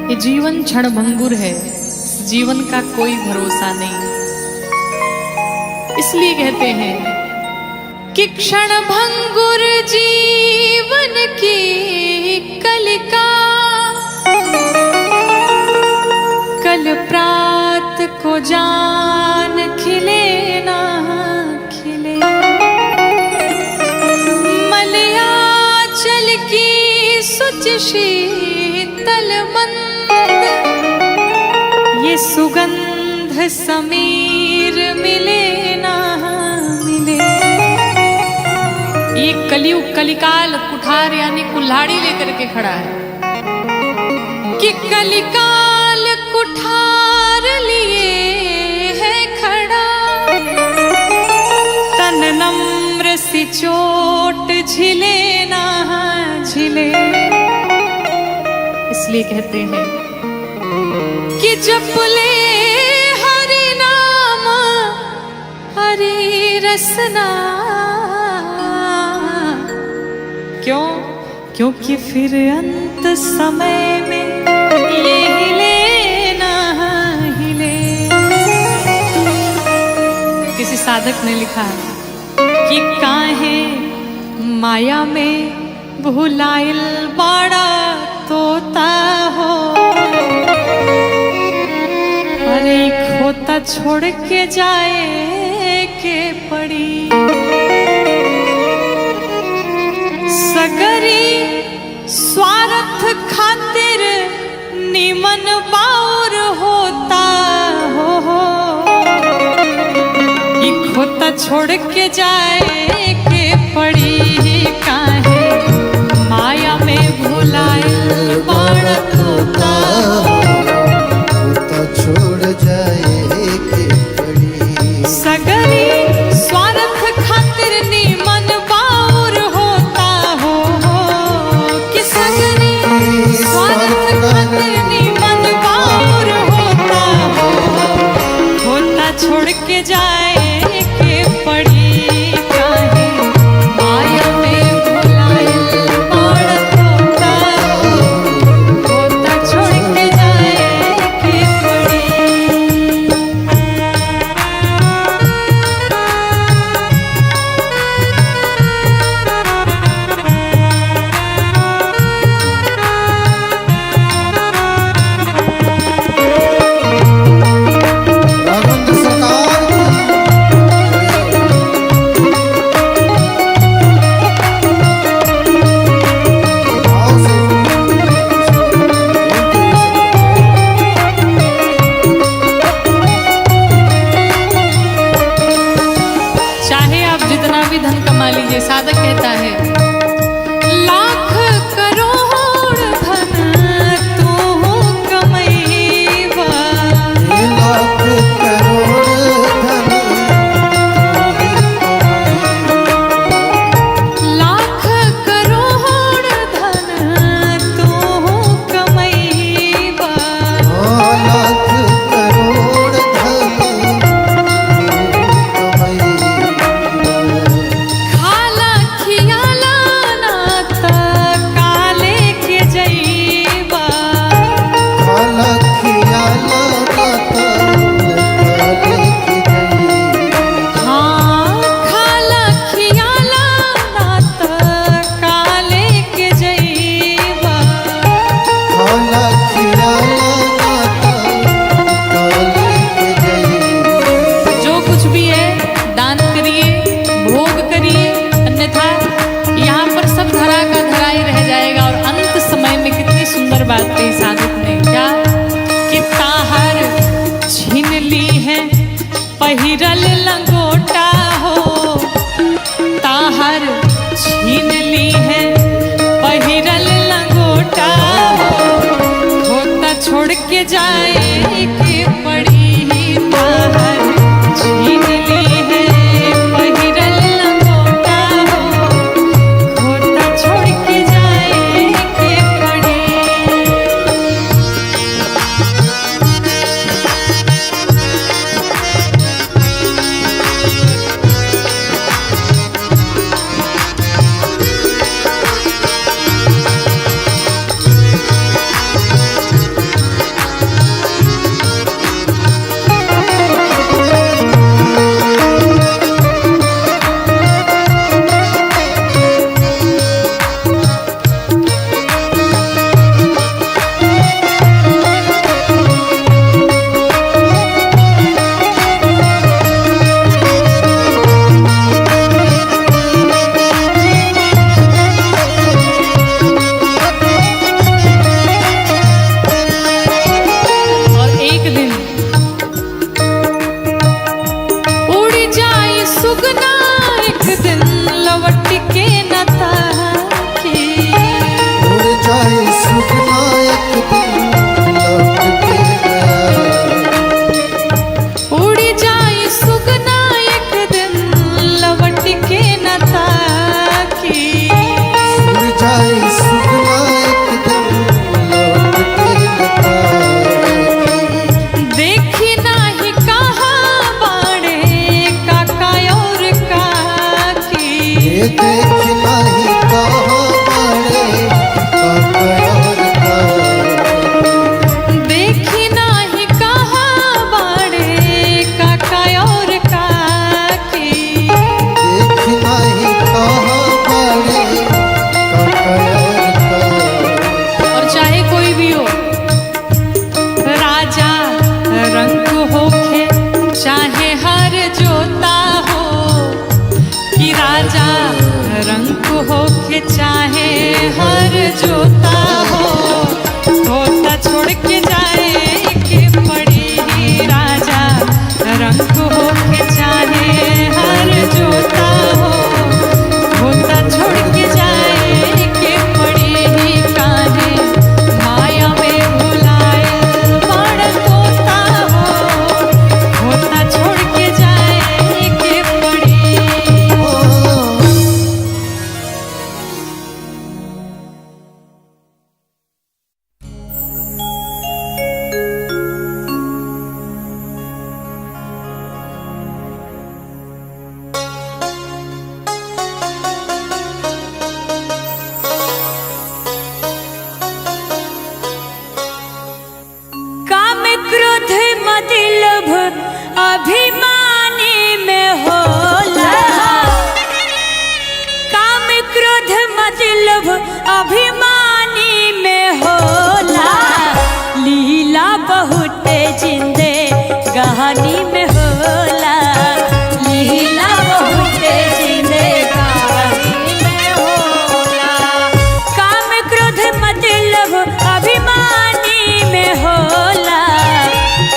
ये जीवन क्षणभंगुर है, इस जीवन का कोई भरोसा नहीं। इसलिए कहते हैं कि क्षणभंगुर जीवन की कलिका, कल प्रात को जान खिले ना खिले। मलयाचल की सुच शीतल मंद, ये सुगंध समीर मिले ना मिले। ये कलियुग कलिकाल कुठार यानी कुल्हाड़ी लेकर के खड़ा है कि कलिकाल कुठार लिए है खड़ा। तन नम्र सी चोट झिले ना झिले। इसलिए कहते हैं कि जप ले हरि नाम हरि रसना। क्यों? क्योंकि फिर अंत समय में ये हिले ना हिले। किसी साधक ने लिखा कि काहे माया में भुलाइल बाड़ा तोता हो। अरे खोता छोड़ के जाए के पड़ी। सगरी स्वार्थ खातिर निमन बाउर होता हो। ये खोता छोड़ के जाए के पड़ी। काहे माया में भुलाइल बाड़ा तोता हो। खोता छोड़ जाए के पड़ी। सगरी स्वार्थ खातिर निमन बाउर होता हो। कि सगरी स्वार्थ खातिर निमन बाउर होता हो। खोता छोड़ के जाए के पड़ी। काहे माया में भुलाइल बाड़ा तोता हो। खोता छोड़ के जाए के पड़ी। राघवेंद्र सरकार भाव से चाहे आप जितना भी धन कमा लीजिए, साधक कहता है लाख करोड़ धन तू कमैबा। लाख करोड़ धन लाख करोड़ धन तू कमैबा। लाख करोड़ धन खाला खियाला ना त काले के जइबा। खाला खियाला हाँ खाला खियाला ना त काले के जइबा। खाला खियाला जो कुछ भी है दान करिए, भोग करिए, अन्यथा यहाँ पर सब धरा का धरा ही रह जाएगा। और अंत समय में कितनी सुंदर बात कही साधक ने, क्या कि ताहर छीन ली है पहिरल लंगोटा हो। ताहर छीन ली है पहिरल लंगोटा हो। होता छोड़ के जाए के पड़ी। ताहर छीन ली है पहिरल लंगोटा हो। होता छोड़ के जाए के पड़ी। ये देख नहीं कहाँ बड़े काका और काकी। देखी नाही कहाँ बाड़े काका और काकी। देख नहीं कहाँ बड़े काका और काकी। और चाहे कोई भी हो, राजा रंग होखे चाहे हर जोता हो, कि राजा रंग होखे चाहे हर जोता हो, होता छोड़ के जाए के पड़ी। राजा रंग होखे चाहे हर जोता हो, होता छोड़ के जाए के पड़ी। काहे माया में भुलाए बड़ तोता हो, होता छोड़ के जाए के पड़ी। काम क्रोध मद लोभ अभिमानी में होला। काम क्रोध मद लोभ अभिमानी में होला। लीला बहुत जिंदे कहानी में होला। लीला बहुत जिंदे कहानी में होला। काम क्रोध मद लोभ अभिमानी में होला।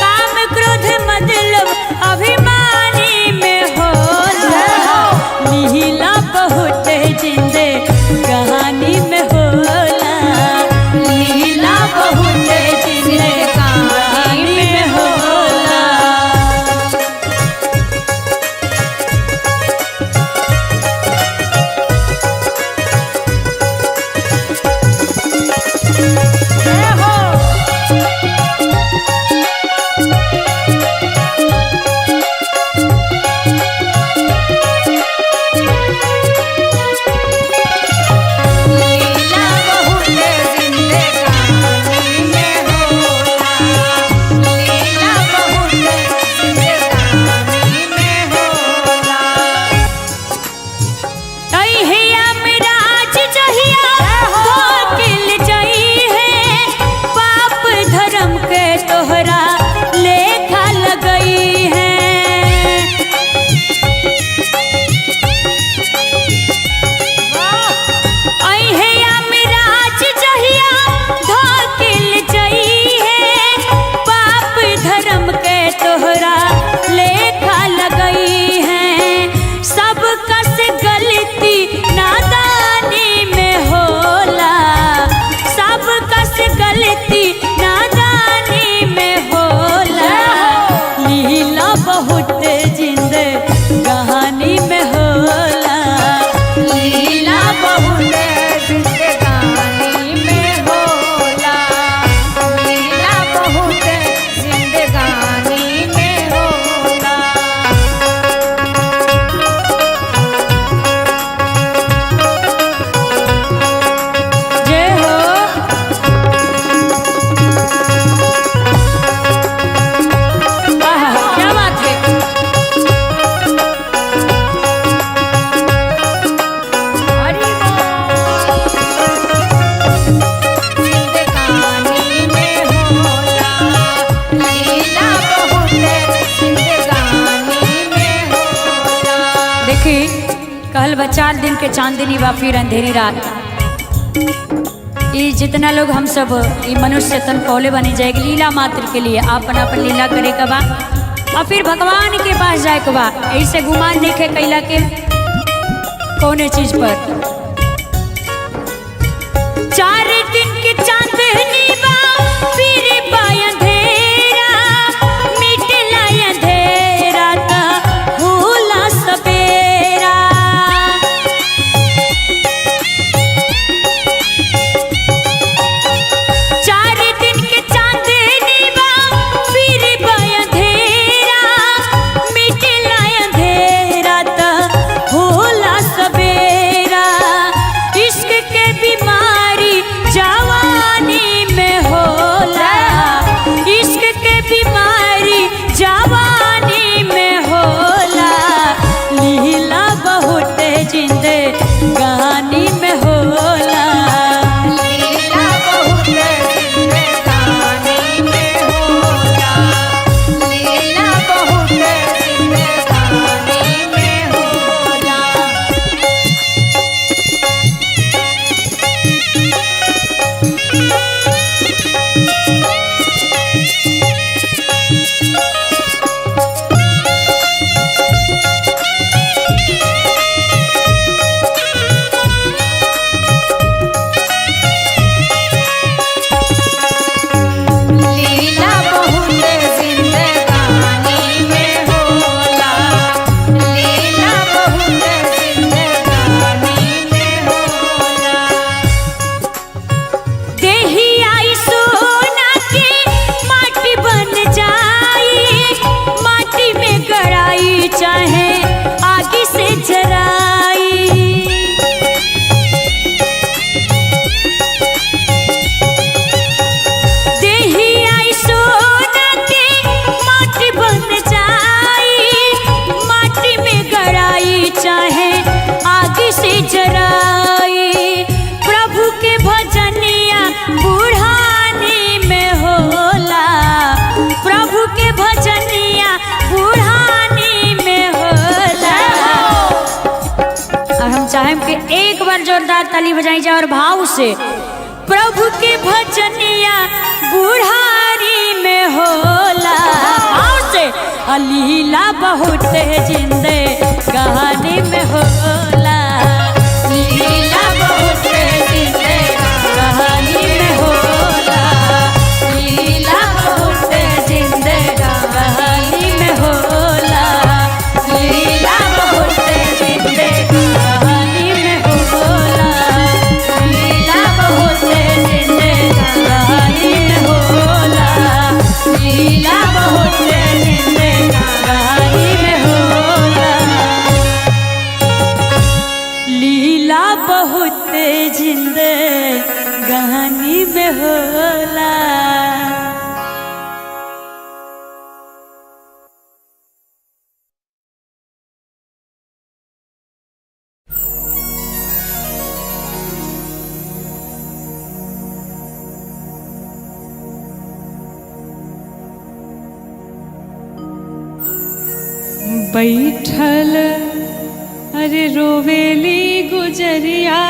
काम क्रोध मद लोभ अभिमानी में होला। लीला बहुत जिंदे कहानी में होला। लीला बहुत जिंदे कहानी में होला। जय हो। लीला बहुत जिंदे कहानी में होला। लीला बहुत जिंदे कहानी में होला। अहिया मिराज जहिया धोकिल जई है। पाप धर्म के तोहरा लेखा लगई है। अहिया मिराज जहिया धोकिल जई है। पाप धर्म के तोहरा लेखा लगई है। सब कस गलती नादानी में होला। सब कस गलती नादानी में होला। लीला बहुत जिंदे कहानी में होला। लीला बहुत जिंदे कहानी में होला। लीला बहुत जिंदे कहानी में होला। जय हो। आहा, क्या बात है। हरि बोल। जिंदे कहानी में होला। लीला बहुत जिंदे कहानी में होला। देखी कहल बा 4 दिन के चांदनी बा फिर अंधेरी रात। ये जितना लोग हम सब ये मनुष्य तन पौले बनी जाएगी लीला मात्र के लिए आपन अपन लीला करे के बा और फिर भगवान के पास जाए के बा। ऐसे गुमान नहीं खे कैला के कौने चीज पर। 4 दिन की चांदनी बा फिर बा अंधेरा। मिटला अंधेरा ता होला सवेरा। 4 दिन की चांदनी बा फिर बा अंधेरा। मिटला अंधेरा ता होला सवेरा। गानी में होला। लीला बहुत जिंदगानी में होला। लीला बहुत जिंदगानी में होला। लीला बहुत जिंदगानी में होला। लीला बहुत जिंदगानी में होला। देही आई सोना के माटी बन जाई। माटी में गड़ाई चाहे आगे से जराई। देही आई सोना के माटी बन जाई। माटी में गड़ाई चाहे आगे से जराई। प्रभु के भजनिया बुढ़ानी में होला। प्रभु के भजनिया बुढ़ानी में होला। और हम चाहें कि एक बार जोरदार ताली बजाई जाए और भाव से। प्रभु के भजनिया बुढ़ारी में होला। भाव से लीला बहुत जिंदगानी में होला। लीला बहुत जिंदगानी में होला। लीला बहुत जिंदगानी में होला। लीला बहुत जिंदगानी में होला। लीला बहुत जिंदगानी में होला। लीला बहुत जिंदगानी में होला। लीला बहुत जिंदगानी में होला। बैठल अरे रोवेली गुजरिया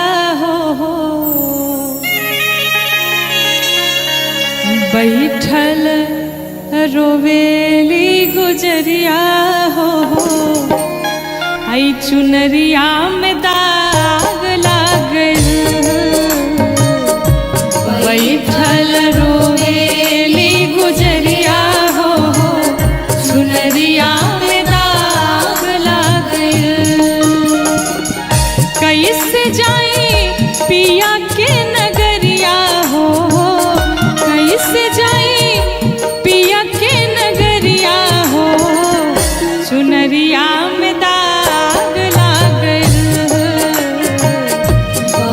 हो। बैठल रोवेली गुजरिया हो। आई चुनरिया में दाग लागल। बैठल रोवेली गुजरिया हो। चुनरिया में दाग लागल। कैसे जाई पिया के नगरिया हो। कैसे जाई पिया के नगरिया हो। चुनरिया में दाग लागल।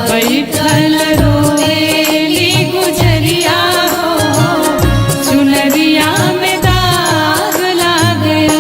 बैठल रोवेली गुजरिया हो। चुनरिया में दाग लागल।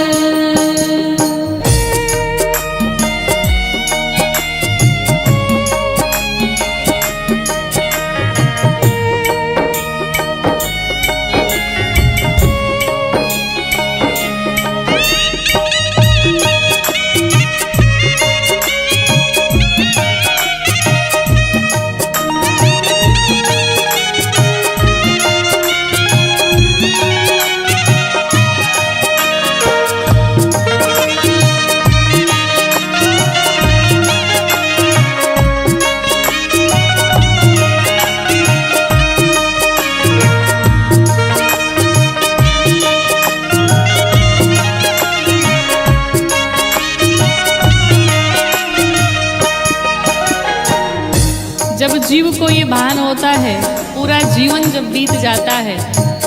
जब जीव को ये भान होता है, पूरा जीवन जब बीत जाता है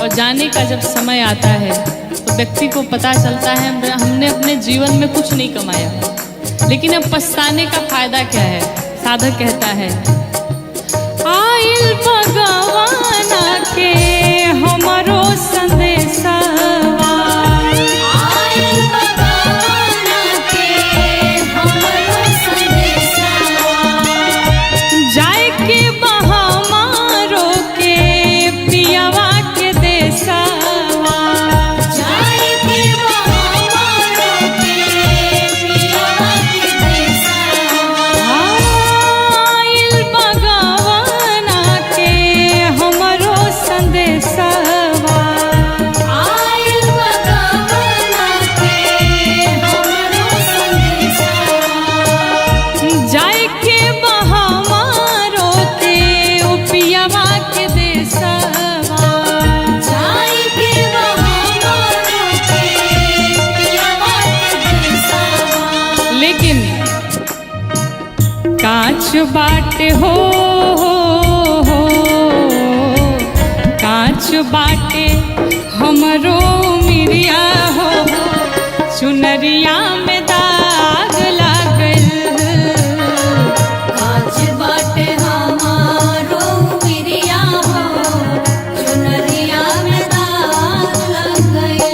और जाने का जब समय आता है तो व्यक्ति को पता चलता है हमने अपने जीवन में कुछ नहीं कमाया, लेकिन अब पछताने का फायदा क्या है। साधक कहता है आइल भगवाना के हमरो संदेशा, आइल भगवाना के हमरो संदेशा, कांच बाटे हो, कांच बाटे हमरो मिरिया हो, चुनरिया में दाग लागल। कांच बाटे हमारो मिरिया हो, चुनरिया में दाग लग गइल।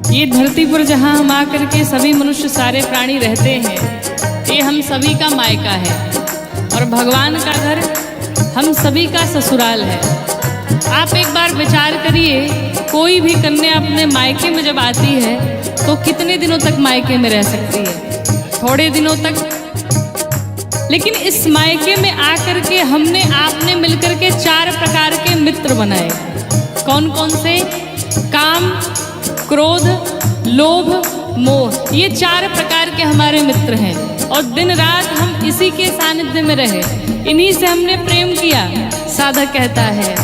ये धरती पर जहाँ हम आकर के सभी मनुष्य सारे प्राणी रहते हैं, ये हम सभी का मायका है और भगवान का घर हम सभी का ससुराल है। आप एक बार विचार करिए, कोई भी कन्या अपने मायके में जब आती है तो कितने दिनों तक मायके में रह सकती है? थोड़े दिनों तक। लेकिन इस मायके में आकर के हमने आपने मिलकर के 4 प्रकार के मित्र बनाए। कौन कौन से? काम, क्रोध, लोभ, मोह, ये 4 प्रकार के हमारे मित्र हैं और दिन रात हम इसी के सानिध्य में रहे, इन्हीं से हमने प्रेम किया। साधक कहता है,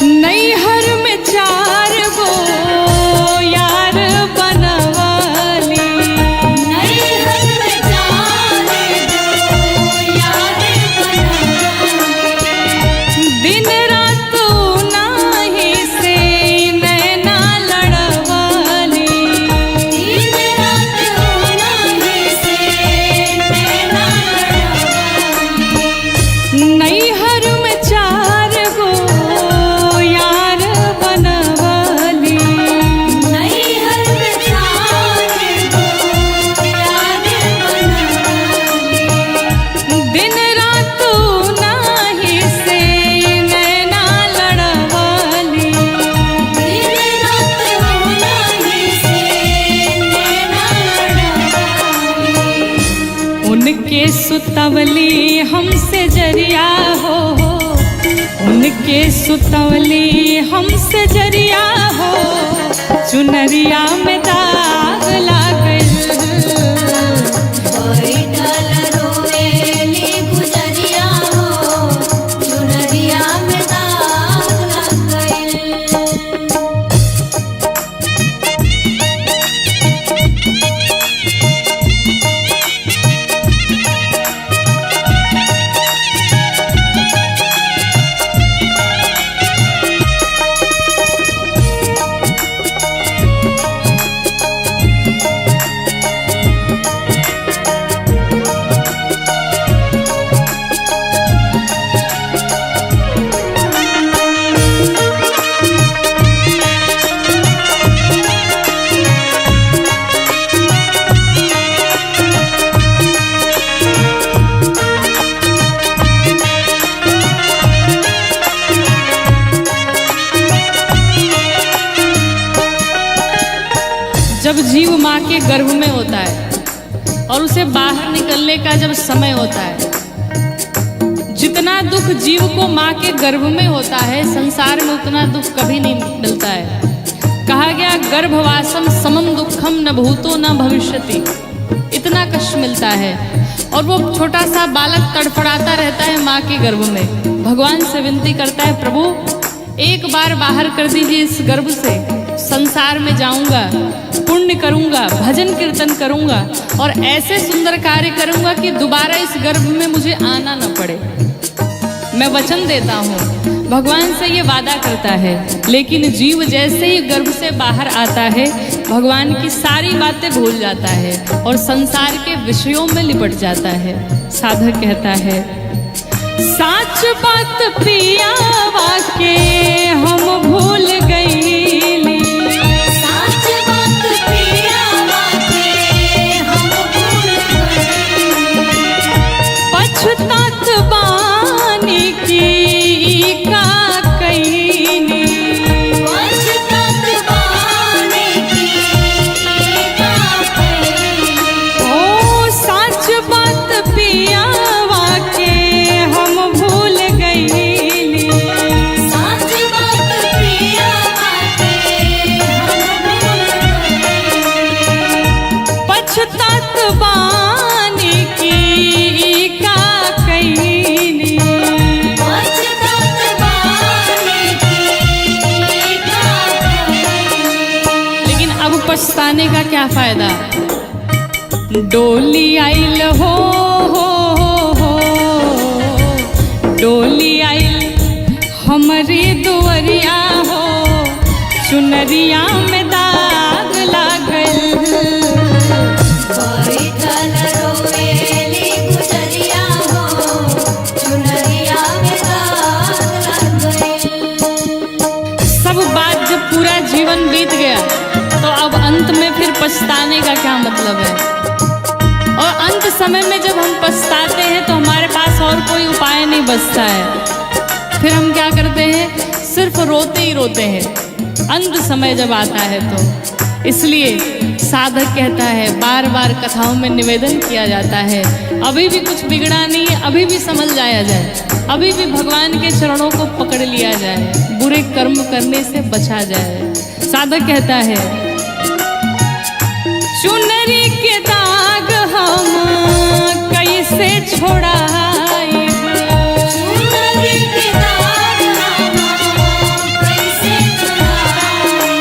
नैहर में 4 गो यार बनवाली, नैहर में 4 गो यार बनवाली, दिन रात नाही से नैना लड़वाली, दिन रात नाही से नैना लड़वाली। नैहर में 4 गो यार बनवाली, नैहर में 4 गो यार बनवाली, दिन रात नाही से नैना लड़वाली, दिन रात नाही से नैना लड़वाली। उनके सुतवली हमसे जरिया हो, उनके सुतवली हमसे जरिया हो, चुनरिया में दाग लागल। बैठल रोएली गुजरिया हो, चुनरिया में दाग लग गइल। जब जीव माँ के गर्भ में होता है और उसे बाहर निकलने का जब समय होता है, जितना दुख जीव को माँ के गर्भ में होता है, संसार में उतना दुख कभी नहीं मिलता है। कहा गया, गर्भवासम समम दुखम न भूतो न भविष्यति। इतना कष्ट मिलता है और वो छोटा सा बालक तड़फड़ाता रहता है माँ के गर्भ में। भगवान से विनती करता है, प्रभु एक बार बाहर कर दीजिए इस गर्भ से, संसार में जाऊंगा, पुण्य करूंगा, भजन कीर्तन करूंगा और ऐसे सुंदर कार्य करूंगा कि दोबारा इस गर्भ में मुझे आना न पड़े। मैं वचन देता हूँ। भगवान से ये वादा करता है, लेकिन जीव जैसे ही गर्भ से बाहर आता है, भगवान की सारी बातें भूल जाता है और संसार के विषयों में लिपट जाता है। साधक कहता है, साच बात पिया वाके हम भूल गईली, साच बात पिया क्या फायदा। डोली आइल हो डोली आइल हमारी दुवरिया हो, चुनरिया में दाग लागल। बैठल रोवेली गुजरिया हो, चुनरिया में दाग लग गइल। सब बात जब पूरा जीवन बीत गया तो अब अंत में फिर पछताने का क्या मतलब है। और अंत समय में जब हम पछताते हैं तो हमारे पास और कोई उपाय नहीं बचता है। फिर हम क्या करते हैं, सिर्फ रोते ही रोते हैं अंत समय जब आता है तो। इसलिए साधक कहता है, बार बार कथाओं में निवेदन किया जाता है, अभी भी कुछ बिगड़ा नहीं है, अभी भी समझ जाया जाए, अभी भी भगवान के चरणों को पकड़ लिया जाए, बुरे कर्म करने से बचा जाए। साधक कहता है, चुनरी के दाग हम कैसे छोड़ाई, चुनरी के दाग हम कैसे छुड़ाई,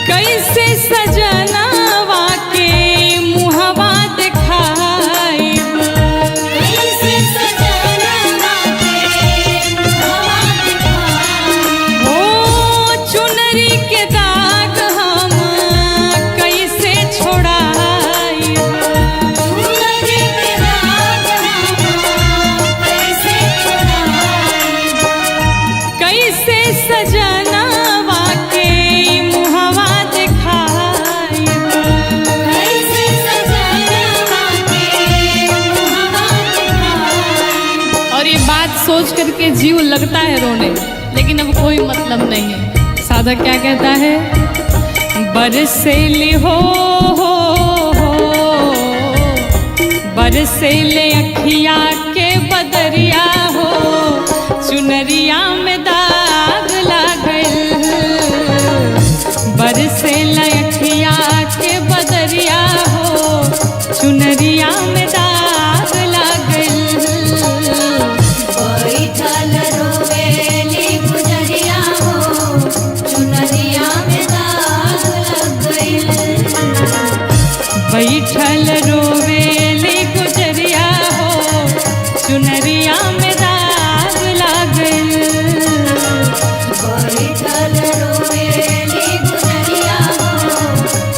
कैसे सजनवा के मुहवा दिखाई, कैसे सजनवा के मुहवा दिखाई। ओ चुनरी के दाग हम कैसे छोड़ाई, चुनरी के दाग हम कैसे छुड़ाई, कैसे सजनवा के मुहवा दिखाई। कैसे सजनवा के मुहवा दिखाई। और ये बात सोच करके जीव लगता है रोने, लेकिन अब कोई मतलब नहीं है। साधक क्या कहता है, बरसेली हो बरसेले अखिया के बदरिया हो, चुनरिया में दाग लागल। बरसेले अखिया के बदरिया हो, चुनरिया में दाग लागल। बैठल रोवेली गुजरिया हो, चुनरिया में दाग लग गइल। बैठल रोवेली गुजरिया हो, चुनरिया में दाग लागल। बैठल रोवेली गुजरिया हो,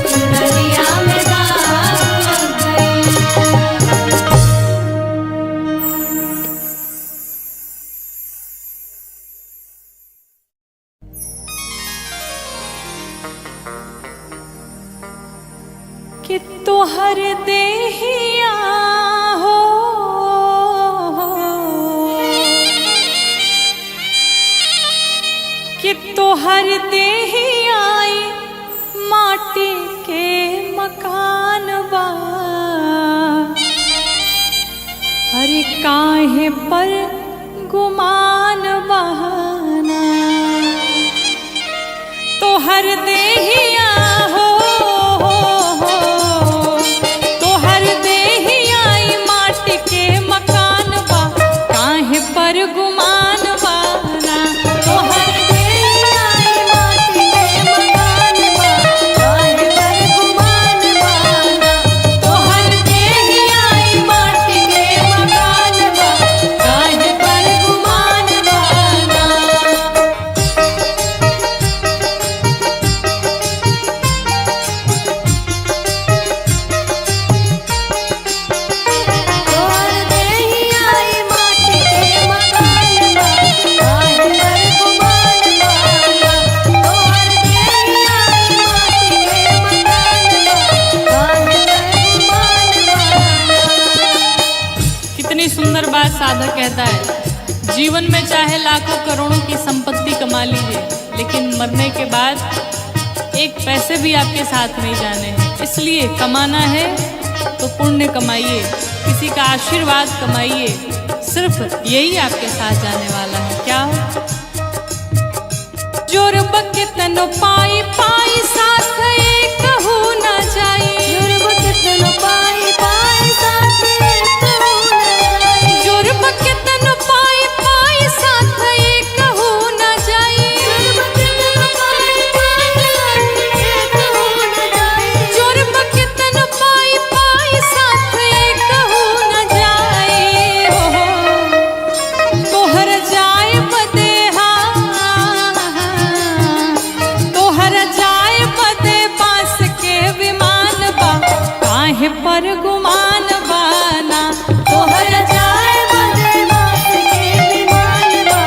चुनरिया में दाग लग गइल। कि तोहर देहिया हो कि तोहर देहिया माटी के मकान बा। अरे काहे पर गुमान बहाना, तोहर देहिया हो तोहर देहिया माटी के मकान बा, काहे पर गुमान बाना। तोहर देहिया माटी के मकान बा, काहे पर गुमान बाना। तोहर देहिया माटी के मकान बा, काहे पर गुमान बाना। तोहर देहिया माटी के मकान बा, काहे पर गुमान बाना। तोहर देहिया माटी के मकान बा, काहे पर गुमान बाना। कितनी सुंदर बात साधक कहता है, जीवन में चाहे लाखों करोड़ों की संपत्ति कमा लीजिए, लेकिन मरने के बाद एक पैसे भी आपके साथ नहीं जाने हैं। इसलिए कमाना है तो पुण्य कमाइए, किसी का आशीर्वाद कमाइए, सिर्फ यही आपके साथ जाने वाला है। क्या जोर बके तनो पाई पाई साथ एक हो न जाई, जोर बके तनो पाई पाई साथ एक हो न जाई। जोर बके तनो पाई पाई साथ एक हो न जाई। जोर बके तनो पाई पाई साथ एक हो न जाई। काहे पर गुमान बाना। तोहर जाए बदमाश के विमान बा,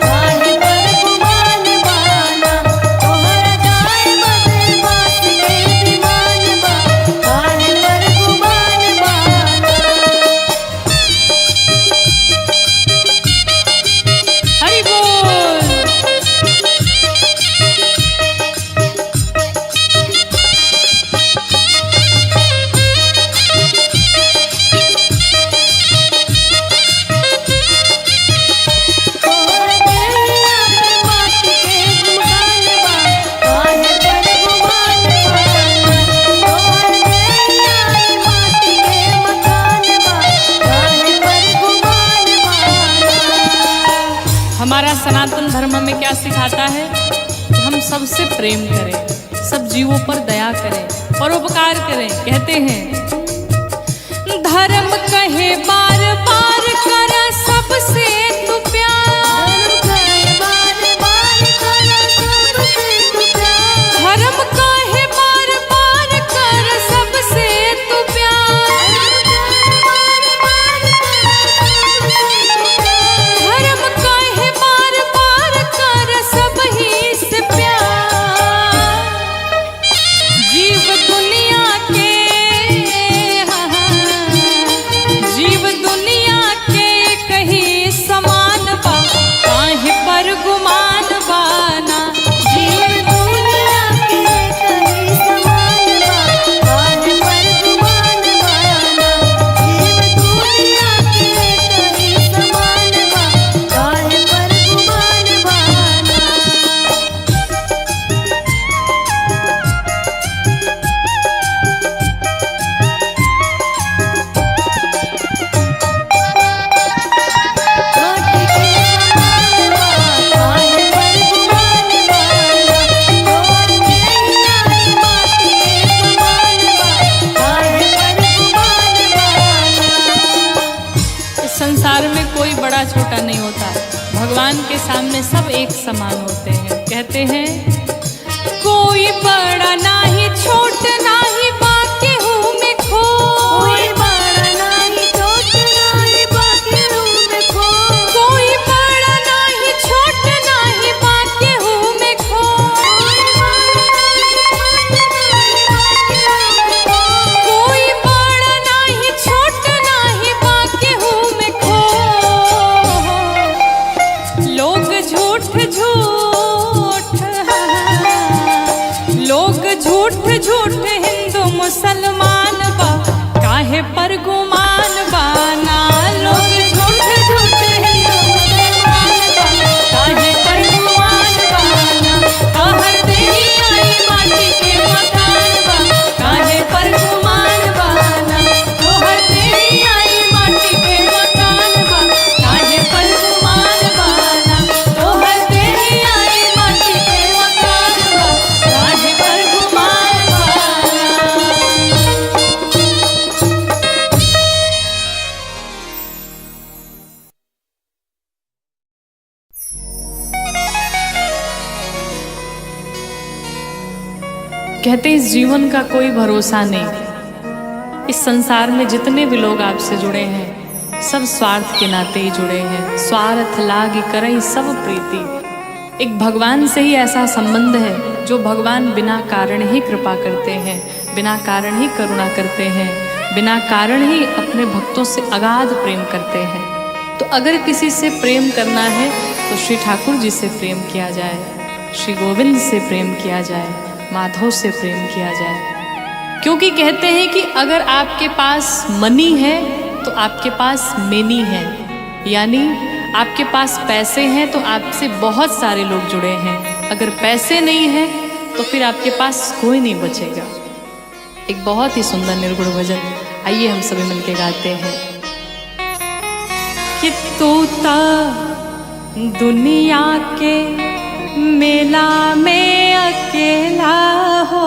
काहे पर गुमान बाना। तोहर जाए बदमाश के विमान बा, काहे पर गुमान बाना। हरि बोल। तोहर देहिया पे माटी के गुमान बा, काहे पर गुमान बाना। तोहर देहिया पे माटी के मकान बा, काहे पर गुमान बाना। हमारा सनातन धर्म में क्या सिखाता है? हम सबसे प्रेम करें, सब जीवों पर दया करें, परोपकार करें। कहते हैं धर्म कहे बार बार कर सबसे तू प्यार। बार बार कर सबसे तू प्यार। धर्म कहे बार बार कर सबसे तू प्यार। धर्म कहे बार बार कर सब ही से प्यार। जीव दुनिया के जीव दुनिया के कहीं समान बा, काहे पर गुमान बाना। जीव दुनिया के कहीं समान बा, काहे पर गुमान बाना। जीव दुनिया के कहीं समान बा, काहे पर गुमान बाना। माटी के समान बा, काहे पर गुमान बाना। तोहर देहिया पे माटी के समान बा, काहे पर गुमान बाना। इस संसार में कोई बड़ा छोटा नहीं होता, भगवान के सामने सब एक समान होते हैं। कहते हैं कोई बड़ा नाही छोट नाही बाकी हूँ मैं खो। कोई बड़ा नाही छोट नाही बाकी हूँ मैं खो। कोई बड़ा नाही छोट नाही बाकी हूँ मैं खो। कोई बड़ा नाही छोट नाही बाकी हूँ मैं खो। लोग झूठ झूठ हिंदू मुसलमान बा, काहे पर गुमान बाना। लोग झूठ झूठ हिंदू मुसलमान बा, काहे पर गुमान बाना। तोहर देहिया पे माटी के मकान बा, काहे पर गुमान बाना। तोहर देहिया पे माटी के मकान बा, काहे पर गुमान बाना। तोहर देहिया पे माटी के मकान बा, काहे पर गुमान बाना। कहते इस जीवन का कोई भरोसा नहीं। इस संसार में जितने भी लोग आपसे जुड़े हैं सब स्वार्थ के नाते ही जुड़े हैं। स्वार्थ लागी करई सब प्रीति। एक भगवान से ही ऐसा संबंध है जो भगवान बिना कारण ही कृपा करते हैं, बिना कारण ही करुणा करते हैं, बिना कारण ही अपने भक्तों से अगाध प्रेम करते हैं। तो अगर किसी से प्रेम करना है तो श्री ठाकुर जी से प्रेम किया जाए, श्री गोविंद से प्रेम किया जाए, माधव से प्रेम किया जाए। क्योंकि कहते हैं कि अगर आपके पास मनी है तो आपके पास मेनी है, यानी आपके पास पैसे हैं तो आपसे बहुत सारे लोग जुड़े हैं। अगर पैसे नहीं हैं तो फिर आपके पास कोई नहीं बचेगा। एक बहुत ही सुंदर निर्गुण भजन, आइए हम सभी मिलके गाते हैं। कि तोता दुनिया के मेला में अकेला हो,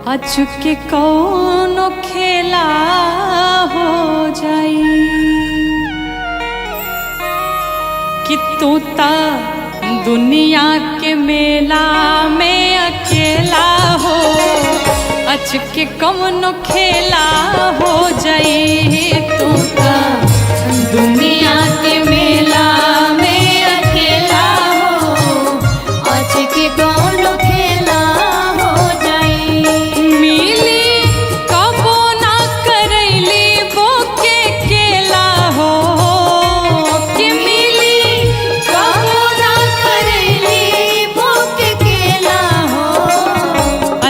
अचुके कौनो खेला हो जाई। कि तोता दुनिया के मेला में अकेला हो, अच के कौनो खेला हो जाई तू का दुनिया के मेला में अकेला हो। आज के कौन खेला हो जाई मिली कबो ना करैली बोके केला हो कि मिली कबो ना करैली भूख केला हो।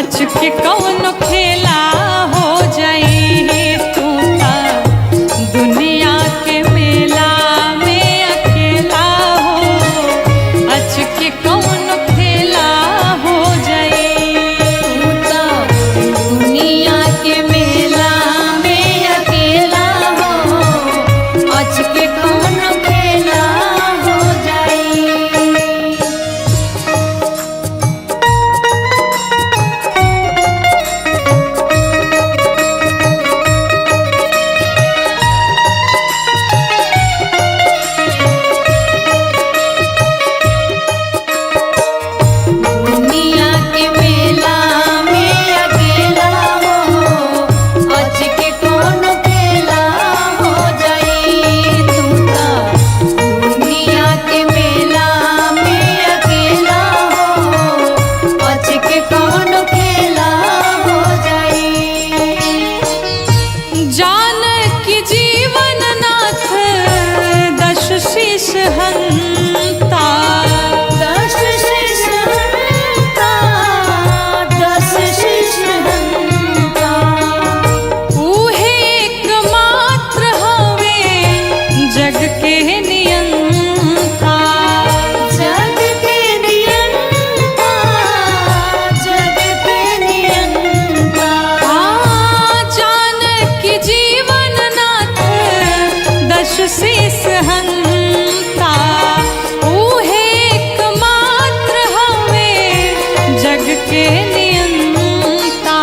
अच के कौनो खेला हो जाई तू का दुनिया के मेला में अकेला हो। अच के कौनो खेला हो जाई तू तो दुनिया के मेला में अकेला हो। आज के कौन खेला हो जाई दुनिया के मेला में अकेला हो। आज के कौन खेला हो जाई तू तो दुनिया के मेला में अकेला हो। आज के कौन खेला हो जाई जान की जीवन नाथ दश शीश हंता दस शीश हंता दस शीश हंता ऊहे एकमात्र हवे जग के नियंता। जग के नियंता जग के नियंता जान की जीवन नाथ दश शीस हंता ऊहे एकमात्र हवे जग के नियंता।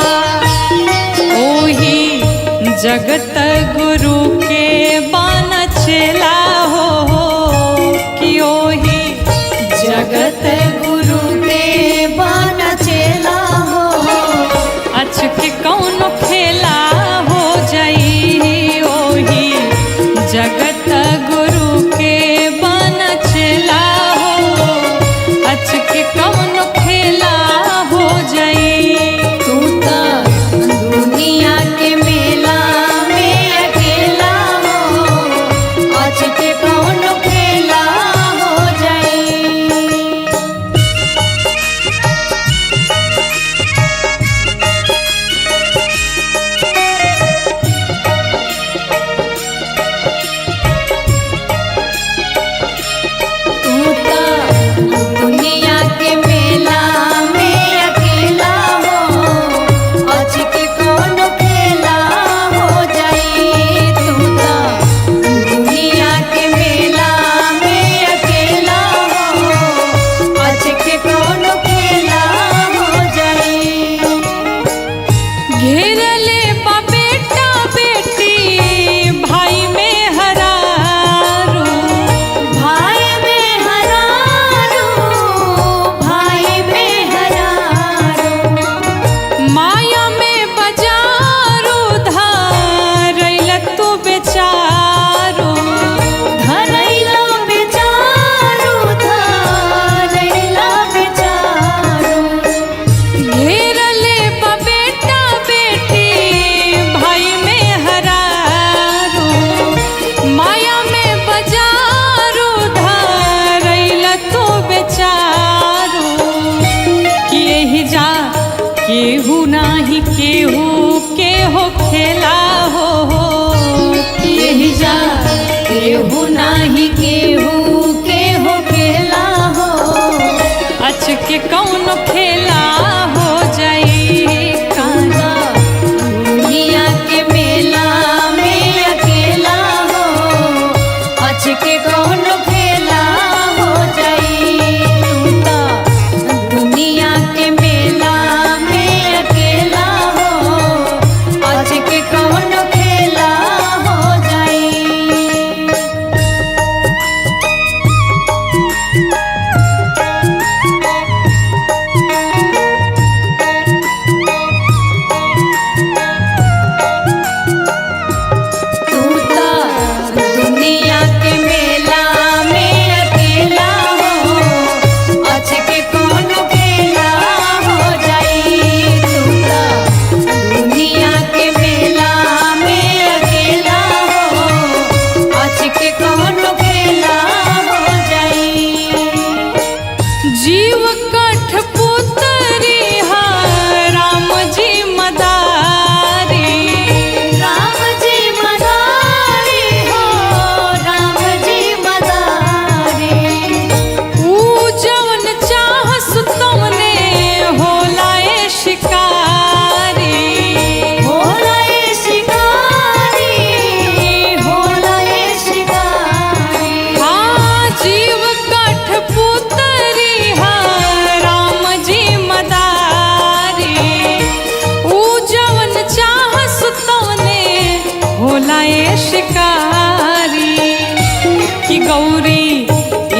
ओही जगत गुरु के बान चेला हो कि ओही जगत गुरु के बन चेला हो। अच के कौनो खेला हो जाई ओही जगत गुरु के बन चेला हो। अच के कौनो खेला हो जाई तू तो दुनिया के मेला में अकेला हो। आज के कौन खेला हो जाई तू तो दुनिया के मेला में अकेला हो। आज के कौन खेला हो जाई तू तो दुनिया के मेला में अकेला हो। आज के कौन खेला हो जाई घेरले बा बेटा बेटी भाई में हरारू भाई में हरारू भाई में हरारू माया में बजारू धारैल तू बेचारू। धरैला बेचारू धरैला बेचारू घेरले बा बेटा बेटी भाई में हरारू माया में बजारू धारैल तू बेचारू। कि यही जा केहू नाही केहू के हो खेला हो कि यही जा केहू नाही केहू के हो खेला हो। अच के कौनो खेला हो जाई काना दुनिया के मेला में अकेला हो। आज के कौन खेला हो जाई तू तो दुनिया के मेला में अकेला हो। आज के कौन खेला हो जाई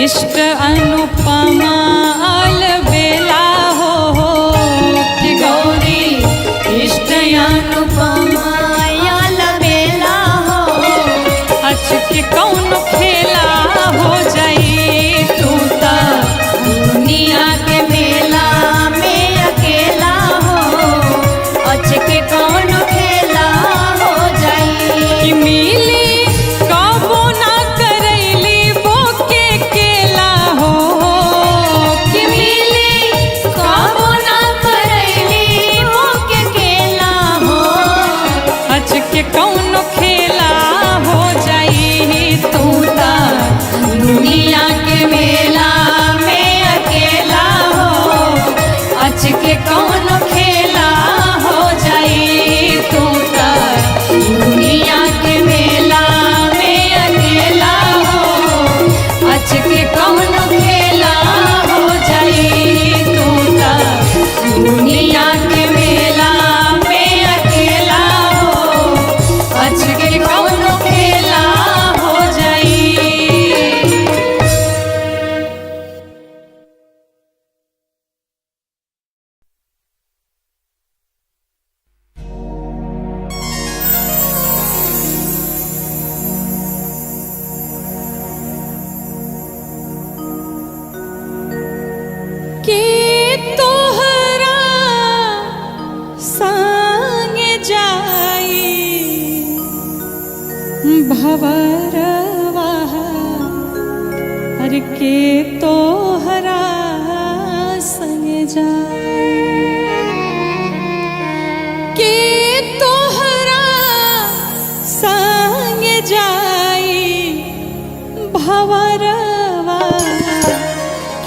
इष्ट अनुपमा अलबेला हो कि गौरी इष्ट अनुपमा अलबेला हो अच के कौन खेला हो जाई तू त दुनिया के मेला में अकेला हो अच के कौन खेला हो जाई कि मिली कबो ना करैली बोके केला हो कि मिली कबो ना करैली मोके केला हो अच के कौन खेला हो जाई तू त दुनिया के मेला में अकेला हो अच के कौन खेला हो जाई तू त दुनिया के मेला में अकेला हो अच के कौन खेला हो जाई तू त दुनिया के मेला में अकेला हो अच के कौन खेला हो जाई। के तोहरा संग जाई भवरवा हर के तोहरा संग जाई के तोहरा संग जाई भवरवा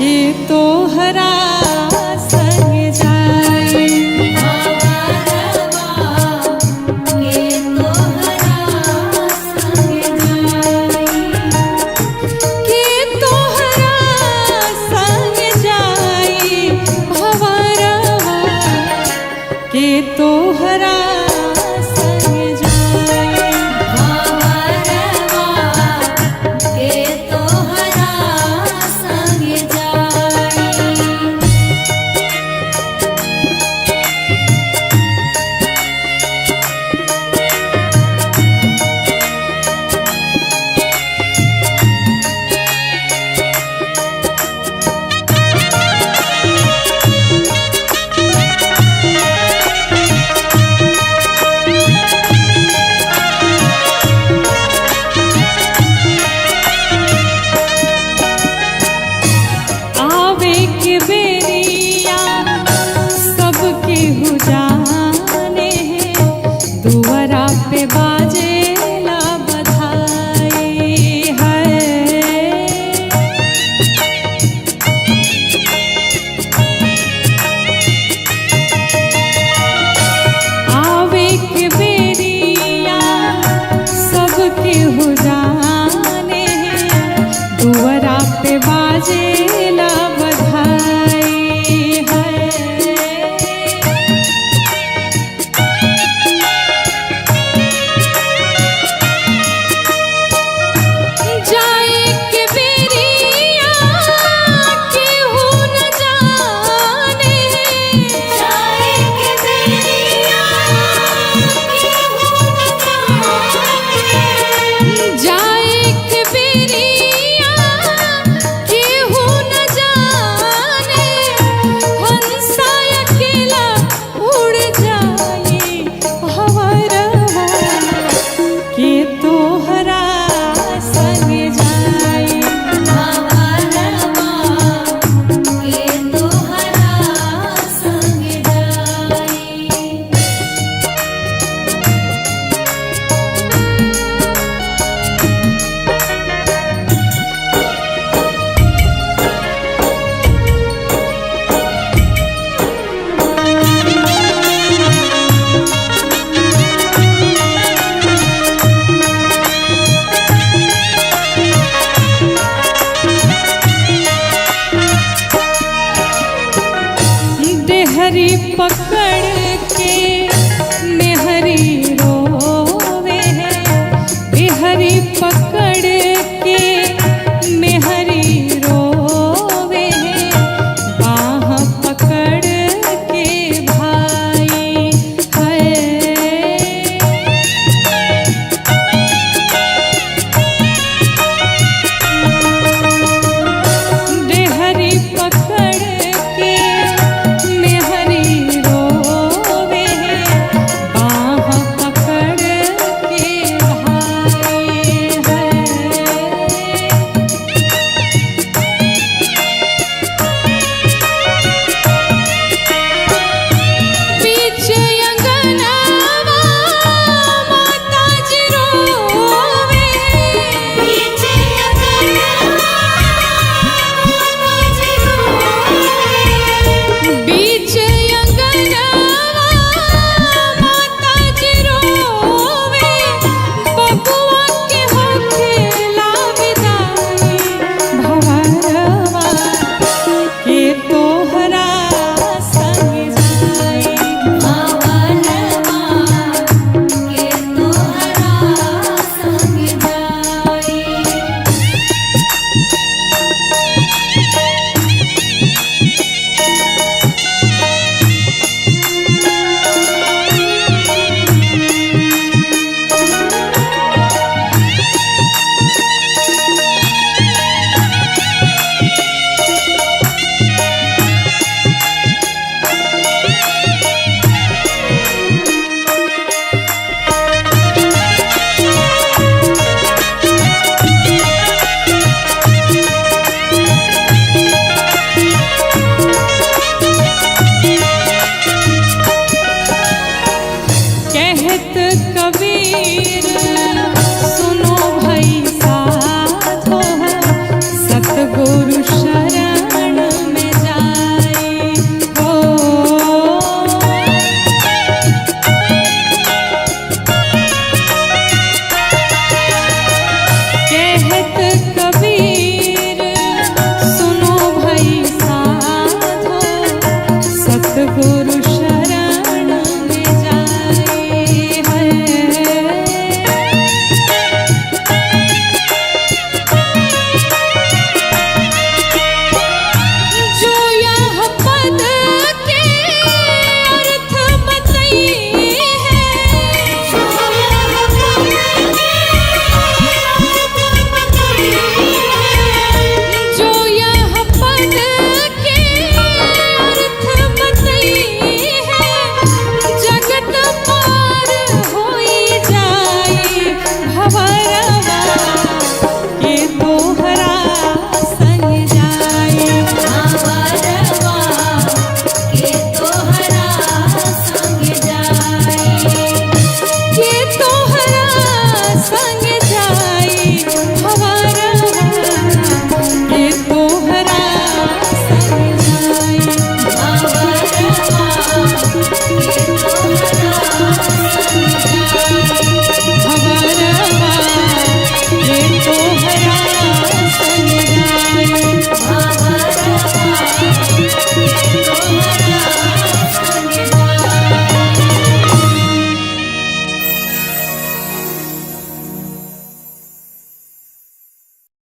के तोहरा संग जाई के तोहरा संग जाई भवरवा के तोहरा